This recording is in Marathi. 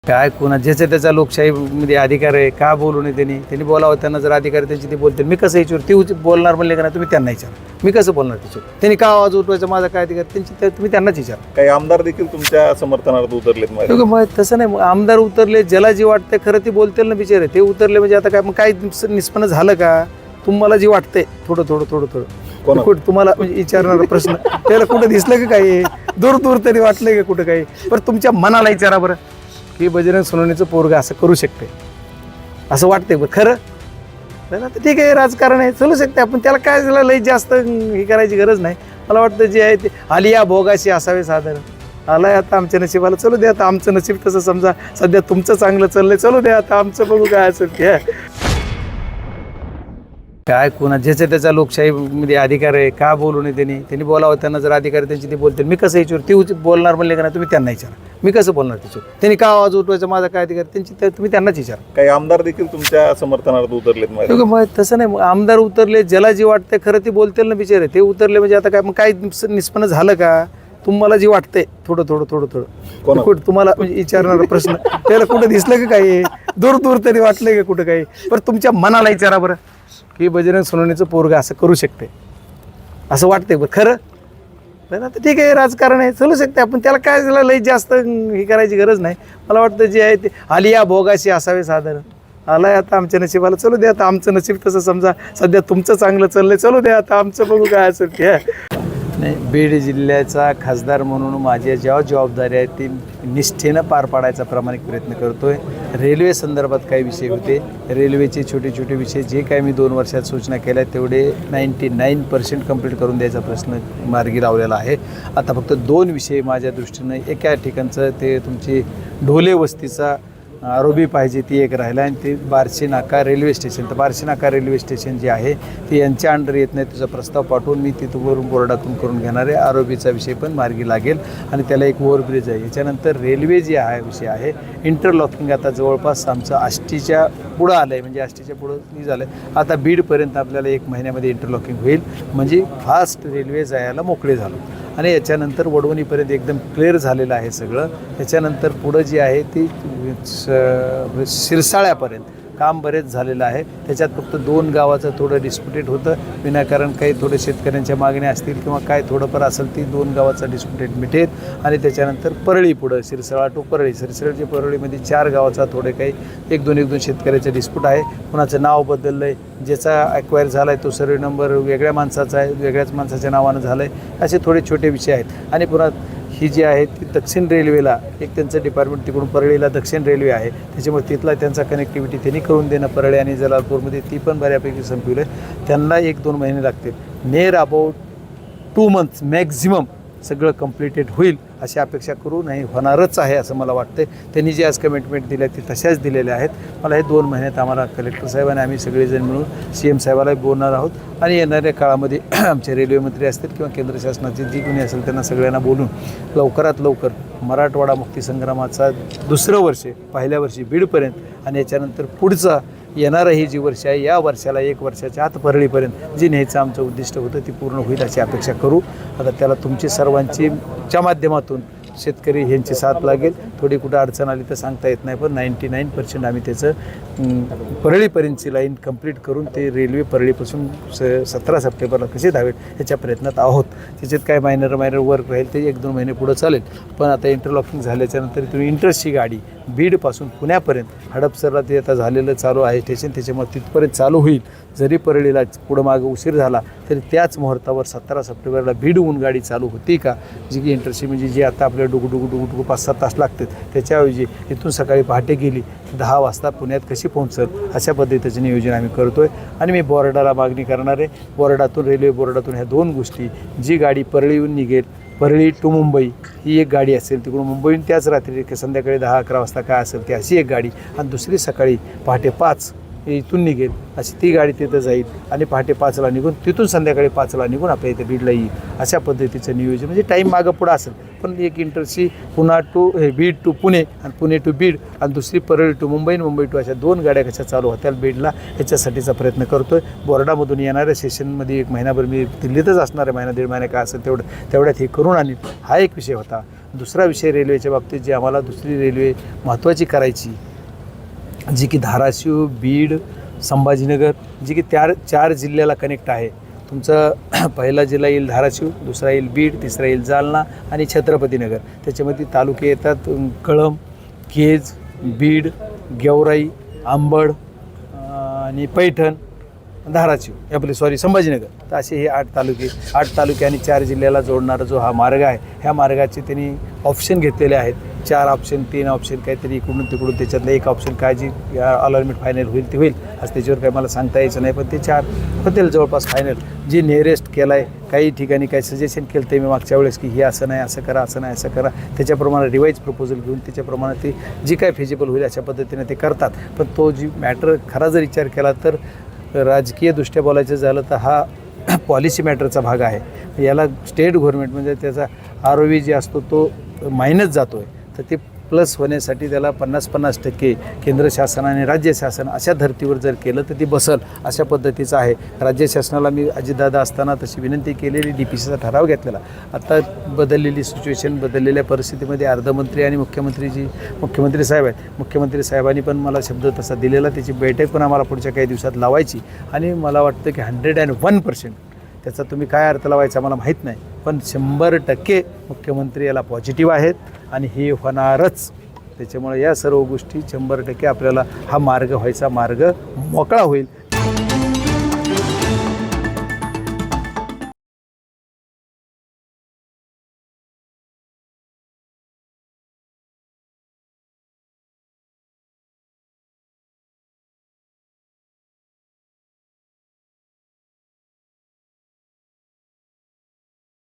काय कोणा ज्याच्या त्याचा लोकशाहीमध्ये अधिकार आहे, का बोलू नये त्यांनी बोलावं. त्यांना जर अधिकार आहे त्यांची ते बोलतील. मी कसं याच्यावर ती बोलणार म्हणले का नाही तुम्ही त्यांना विचारा. मी कसं बोलणार त्याच्यावर? त्यांनी का आवाज उठवायचा, माझा काय अधिकार, तुम्ही त्यांनाच विचारा. काही आमदार देखील तुमच्या समर्थनार्थ उतरलेत. मग तसं नाही, आमदार उतरले, ज्याला जी वाटतंय खरं ती बोलतील ना बिचारे. ते उतरले म्हणजे आता काय मग काय निष्पन्न झालं का? तुम्हाला जी वाटतंय थोडं तुम्हाला विचारणारा प्रश्न त्याला कुठं दिसलं का काही दूर तरी वाटलंय का कुठं काही? पण तुमच्या मनाला विचारा बरं की बजरंग सोनवणेचं पोरगं असं करू शकते, असं वाटतंय बरं खरं? तर ठीक आहे, राजकारण आहे, चालू शकते आपण, त्याला काय झालं लई जास्त हे करायची गरज नाही. मला वाटतं जे आहे ते आलिया भोगाशी असावे साधारण. आलाय आता आमच्या नशिबाला, चलू द्या. आता आमचं नशीब तसं समजा सध्या तुमचं चांगलं चाललंय, चलू द्या. आता आमचं बघू काय असेल ते. काय कोणा ज्याच्या त्याचा लोकशाहीमध्ये अधिकार आहे, का बोलू नये त्यांनी बोलावं. त्यांना जर अधिकार आहे त्यांची ते बोलतील. मी कसं याच्यावर ती बोलणार म्हणले का नाही तुम्ही त्यांना विचारा. मी कसं बोलणार त्याच्यावर? त्यांनी का आवाज उठवायचा, माझा काय अधिकार, तुम्ही त्यांनाच विचारा. काही आमदार देखील तुमच्या समर्थनार्थ उतरलेत. मग तसं नाही, आमदार उतरले, ज्याला जी वाटतंय खरं ती बोलतील ना बिचारे. ते उतरले म्हणजे आता काय मग काय निष्पन्न झालं का? तुम्हाला जी वाटतंय थोडं तुम्हाला विचारणारा प्रश्न त्याला कुठं दिसलं का काही दूर तरी वाटलंय का कुठं काही? पण तुमच्या मनाला विचारा बरं की बजरंग सोनवणेचं पोरगं असं करू शकते, असं वाटतंय बरं खरं? तर ठीक आहे, राजकारण आहे, चालू शकते आपण, त्याला काय झालं लई जास्त हे करायची गरज नाही. मला वाटतं जे आहे ते आलिया भोगाशी असावे साधारण. आलाय आता आमच्या नशिबाला, चलू द्या. आता आमचं नशीब तसं समजा सध्या तुमचं चांगलं चाललंय, चलू द्या. आता आमचं बघू काय असेल ते. नाही, बीड जिल्ह्याचा खासदार म्हणून माझ्या ज्या जबाबदारी आहेत ती निष्ठेनं पार पाडायचा प्रामाणिक प्रयत्न करतोय. रेल्वे संदर्भात काही विषय होते, रेल्वेचे छोटे विषय जे काही मी 2 वर्षात सूचना केल्या तेवढे 99% कंप्लीट करून द्यायचा प्रश्न मार्गी लावलेला आहे. आता फक्त 2 विषय माझ्या दृष्टीनं, एका ठिकाणचं ते तुमची ढोले वस्तीचा आरोबी पाहिजे ती एक राहिला, आणि ते बार्शी नाका रेल्वे स्टेशन. तर बार्शी नाका रेल्वे स्टेशन जे आहे ते यांच्या अंडर येत नाही. तुझा प्रस्ताव पाठवून मी तिथून बोर्डातून करून घेणार आहे. आरोबीचा विषय पण मार्गी लागेल आणि त्याला एक ओव्हरब्रिज आहे. याच्यानंतर रेल्वे जे आहे विषय आहे इंटरलॉकिंग, आता जवळपास आमचं आष्टीच्या पुढं आलं आहे, म्हणजे आष्टीच्या पुढं झालं आहे. आता बीडपर्यंत आपल्याला 1 महिन्यामध्ये इंटरलॉकिंग होईल, म्हणजे फास्ट रेल्वे जायला मोकळे झालो. आणि याच्यानंतर वडवणीपर्यंत एकदम क्लिअर झालेलं आहे सगळं. त्याच्यानंतर पुढं जी आहे ती शिरसाळ्यापर्यंत काम बरेच झालेलं आहे. त्याच्यात फक्त 2 गावाचं थोडं डिस्प्युटेड होतं, विनाकारण काही थोडे शेतकऱ्यांच्या मागण्या असतील किंवा काय थोडंफार असेल ती 2 गावाचा डिस्प्युटेड मिटेल. आणि त्याच्यानंतर परळी पुढं शिरसाळा टू परळी, शिरसाळ्याची परळीमध्ये 4 गावाचा थोडे काही 1-2 शेतकऱ्याचं डिस्प्यूट आहे. कुणाचं नाव बदललं आहे, ज्याचा ॲक्वायर झाला आहे तो सर्वे नंबर वेगळ्या माणसाचा आहे, वेगळ्याच माणसाच्या नावानं झालं आहे, असे थोडे छोटे विषय आहेत. आणि पुन्हा ही जी आहे ती दक्षिण रेल्वेला एक त्यांचं डिपार्टमेंट तिकडून परळीला दक्षिण रेल्वे आहे, त्याच्यामुळे तिथला त्यांचा कनेक्टिव्हिटी त्यांनी करून देणं परळी आणि जलालपूरमध्ये ती पण बऱ्यापैकी संपवलं आहे. त्यांना 1-2 महिने लागतील. नियर अबाउट 2 months मॅक्झिमम सगळं कंप्लिटेड होईल अशी अपेक्षा करू नाही, होणारच आहे असं मला वाटतं. त्यांनी जे आज कमिटमेंट दिल्या ती तशाच दिलेल्या आहेत. मला हे 2 महिन्यात आम्हाला कलेक्टर साहेब आणि आम्ही सगळेजण मिळून CM साहेबाला बोलणार आहोत आणि येणाऱ्या काळामध्ये आमचे रेल्वे मंत्री असतील किंवा केंद्र शासनाचे जी कोणी असेल त्यांना सगळ्यांना बोलून लवकरात लवकर मराठवाडा मुक्तीसंग्रामाचा 2रं वर्ष, पहिल्या वर्षी बीडपर्यंत आणि याच्यानंतर पुढचा येणारं ही जी वर्ष आहे या वर्षाला 1 वर्षाच्या आत परळीपर्यंत जी न्यायचं आमचं उद्दिष्ट होतं ती पूर्ण होईल अशी अपेक्षा करू. आता त्याला तुमची सर्वांची च्या माध्यमातून शेतकरी ह्यांची साथ लागेल. थोडी कुठं अडचण आली तर सांगता येत नाही, पण 99% आम्ही त्याचं परळीपर्यंतची लाईन कंप्लीट करून ते रेल्वे परळीपासून 17 सप्टेंबरला कसे धावेल ह्याच्या प्रयत्नात आहोत. त्याच्यात काय मायनर वर्क राहील ते 1-2 महिने पुढं चालेल. पण आता इंटरलॉकिंग झाल्याच्यानंतर तुम्ही इंटरेस्टची गाडी बीडपासून पुण्यापर्यंत हडपसरला ते आता झालेलं चालू आहे स्टेशन, त्याच्यामुळे तिथपर्यंत चालू होईल. जरी परळीला पुढं मागं उशीर झाला तरी त्याच मुहूर्तावर 17 सप्टेंबरला बीडहून गाडी चालू होती का, जी की इंटरसिटी म्हणजे जी आता आपल्या डुगुडुगु 5-7 तास लागतात, त्याच्याऐवजी इथून सकाळी पहाटे गेली 10 वाजता पुण्यात कशी पोहोचल अशा पद्धतीचं नियोजन आम्ही करतो आहे. आणि मी बोर्डाला मागणी करणार आहे, बोर्डातून रेल्वे बोर्डातून ह्या 2 गोष्टी, जी गाडी परळीहून निघेल परळी टू मुंबई ही एक गाडी असेल, तिकडून मुंबईहून त्याच रात्री संध्याकाळी 10-11 वाजता काय असेल ती अशी एक गाडी, आणि दुसरी सकाळी पहाटे 5 इथून निघेल अशी ती गाडी तिथं जाईल आणि पहाटे 5ला निघून तिथून संध्याकाळी 5ला निघून आपल्या इथे बीडला येईल. अशा पद्धतीचं नियोजन, म्हणजे टाईम मागं पुढं असेल, पण एक इंटरसी पुन्हा टू बीड टू पुणे आणि पुणे टू बीड आणि दुसरी परळी टू मुंबई आणि मुंबई टू, अशा 2 गाड्या कशा चालू होत्या बीडला याच्यासाठीचा प्रयत्न करतो आहे. बोर्डामधून येणाऱ्या सेशनमध्ये 1 महिनाभर मी दिल्लीतच असणार आहे, 1-1.5 महिने काय असेल तेवढ्यात हे करून आणि हा एक विषय होता. दुसरा विषय रेल्वेच्या बाबतीत जी आम्हाला दुसरी रेल्वे महत्त्वाची करायची, जी की धाराशिव, बीड, संभाजीनगर, जी की चार जिल्ह्याला कनेक्ट आहे. तुमचा पहिला जिल्हा येईल धाराशिव, दुसरा येईल बीड, तिसरा येईल जालना आणि छत्रपतीनगर. त्याच्यामध्ये तालुके येतात कळंब, केज, बीड, गेवराई, अंबड आणि पैठण, धाराशिव आपले संभाजीनगर. तर असे हे 8 तालुके आणि 4 जिल्ह्याला जोडणारा जो हा मार्ग आहे, ह्या मार्गाचे त्यांनी ऑप्शन घेतलेले आहेत. 4 ऑप्शन 3 ऑप्शन काहीतरी इकडून तिकडून, त्याच्यातलं एक ऑप्शन काय जी अलॉटमेंट फायनल होईल ते होईल. आज त्याच्यावर काही मला सांगता यायचं नाही, पण ते 4 होतील जवळपास फायनल. जी नियरेस्ट केलं आहे, काही ठिकाणी काही सजेशन केलं ते मी मागच्या वेळेस की हे असं नाही असं करा, असं नाही असं करा, त्याच्याप्रमाणे रिवाईज प्रपोजल घेऊन त्याच्याप्रमाणे ते जी काय फिजिबल होईल अशा पद्धतीने ते करतात. पण तो जी मॅटर खरा जर विचार केला तर राजकीयदृष्ट्या बोलायचं झालं तर हा पॉलिसी मॅटरचा भाग आहे. याला स्टेट गव्हर्नमेंट म्हणजे त्याचा ROV जे असतो तो मायनस जातो आहे, तर ते प्लस होण्यासाठी त्याला 50-50% केंद्र शासन आणि राज्य शासन अशा धर्तीवर जर केलं तर ती बसल अशा पद्धतीचं आहे. राज्य शासनाला मी अजितदादा असताना तशी विनंती केलेली, DPCचा ठराव घेतलेला. आता बदललेली सिच्युएशन, बदललेल्या परिस्थितीमध्ये अर्धमंत्री आणि मुख्यमंत्री साहेब आहेत. मुख्यमंत्री साहेबांनी पण मला शब्द तसा दिलेला, त्याची बैठक पण आम्हाला पुढच्या काही दिवसात लावायची. आणि मला वाटतं की 101% त्याचा तुम्ही काय अर्थ लावायचा मला माहीत नाही, पण 100% मुख्यमंत्री याला पॉझिटिव्ह आहेत आणि हे होणारच. त्याच्यामुळे या सर्व गोष्टी 100% आपल्याला हा मार्ग व्हायचा मार्ग मोकळा होईल